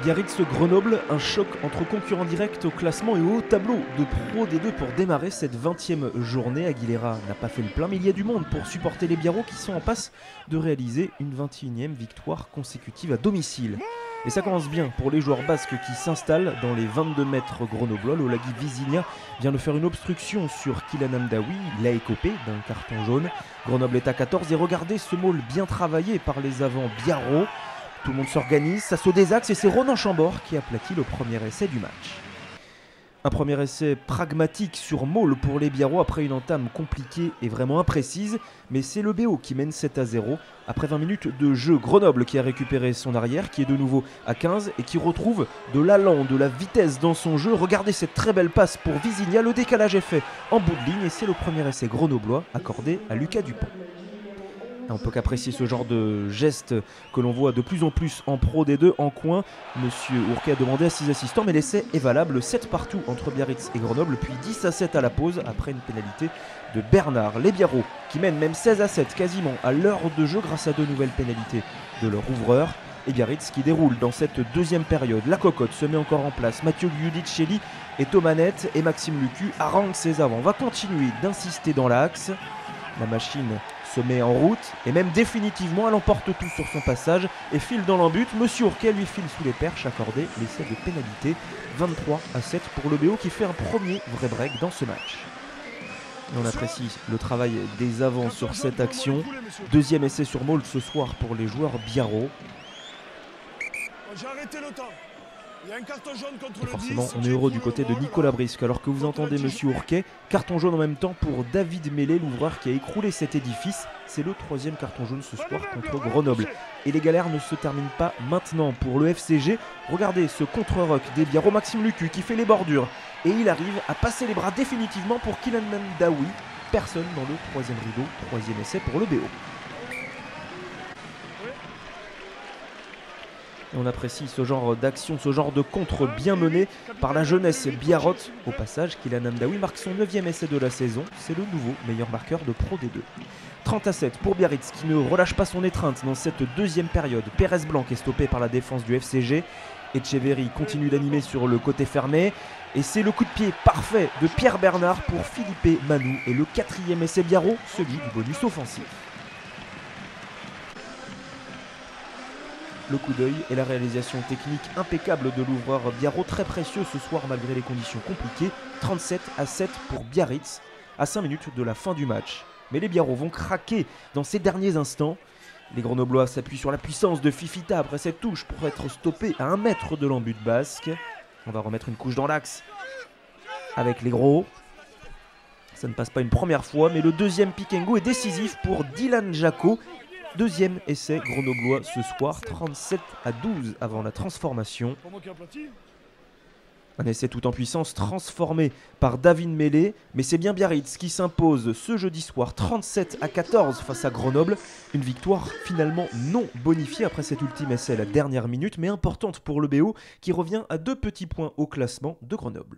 Biarritz-Grenoble, un choc entre concurrents directs au classement et au haut tableau de Pro D2 pour démarrer cette 20e journée. Aguilera n'a pas fait le plein, mais il y a du monde pour supporter les Biarros qui sont en passe de réaliser une 21e victoire consécutive à domicile. Et ça commence bien pour les joueurs basques qui s'installent dans les 22 mètres grenoblois. L'Olagi Vizinha vient de faire une obstruction sur Kylian Hamdaoui. Il a écopé d'un carton jaune. Grenoble est à 14 et regardez ce maul bien travaillé par les avants biarros. Tout le monde s'organise, ça se désaxe et c'est Ronan Chambord qui aplatit le premier essai du match. Un premier essai pragmatique sur maul pour les Biarros après une entame compliquée et vraiment imprécise, mais c'est le BO qui mène 7-0. Après 20 minutes de jeu, Grenoble qui a récupéré son arrière, qui est de nouveau à 15 et qui retrouve de l'allant, de la vitesse dans son jeu. Regardez cette très belle passe pour Vizinha, le décalage est fait en bout de ligne et c'est le premier essai grenoblois accordé à Lucas Dupont. On ne peut qu'apprécier ce genre de geste que l'on voit de plus en plus en Pro D2 en coin. Monsieur Ourquet a demandé à 6 assistants, mais l'essai est valable. 7 partout entre Biarritz et Grenoble, puis 10-7 à la pause après une pénalité de Bernard. Les Biarros qui mènent même 16-7 quasiment à l'heure de jeu grâce à 2 nouvelles pénalités de leur ouvreur. Et Biarritz qui déroule dans cette deuxième période. La cocotte se met encore en place. Mathieu Giudicelli est aux manettes et Maxime Lucu harangue ses avants. On va continuer d'insister dans l'axe. La machine se met en route et même définitivement elle emporte tout sur son passage et file dans l'embut. Monsieur Ourquet lui file sous les perches, accordé l'essai de pénalité. 23-7 pour le BO qui fait un premier vrai break dans ce match. Et on apprécie le travail des avants sur cette action. Deuxième essai sur maul ce soir pour les joueurs biarros. J'ai arrêté le temps. Il y a un carton jaune contre et forcément, on est heureux du côté de Nicolas Brisque, alors que vous entendez Monsieur Ourquet. Carton jaune en même temps pour David Mélé, l'ouvreur qui a écroulé cet édifice. C'est le 3e carton jaune ce soir contre Grenoble. Et les galères ne se terminent pas maintenant pour le FCG. Regardez ce contre-rock des Biarros, Maxime Lucu qui fait les bordures. Et il arrive à passer les bras définitivement pour Kylian Hamdaoui. Personne dans le 3e rideau, 3e essai pour le BO. Et on apprécie ce genre d'action, ce genre de contre bien mené par la jeunesse biarrotte. Au passage, Kylian Hamdaoui marque son 9e essai de la saison. C'est le nouveau meilleur marqueur de Pro D2. 30-7 pour Biarritz qui ne relâche pas son étreinte dans cette deuxième période. Pérez Blanc est stoppé par la défense du FCG. Etcheverry continue d'animer sur le côté fermé. Et c'est le coup de pied parfait de Pierre Bernard pour Philippe Manou. Et le 4e essai biarro, celui du bonus offensif. Le coup d'œil et la réalisation technique impeccable de l'ouvreur biarro, très précieux ce soir malgré les conditions compliquées. 37-7 pour Biarritz à 5 minutes de la fin du match. Mais les Biarros vont craquer dans ces derniers instants. Les Grenoblois s'appuient sur la puissance de Fifita après cette touche pour être stoppé à 1 mètre de l'embut basque. On va remettre une couche dans l'axe avec les gros. Ça ne passe pas une première fois, mais le deuxième pick and go est décisif pour Dylan Jaco. Deuxième essai grenoblois ce soir, 37-12 avant la transformation. Un essai tout en puissance transformé par David Mélé, mais c'est bien Biarritz qui s'impose ce jeudi soir 37-14 face à Grenoble. Une victoire finalement non bonifiée après cet ultime essai la dernière minute, mais importante pour le BO qui revient à 2 petits points au classement de Grenoble.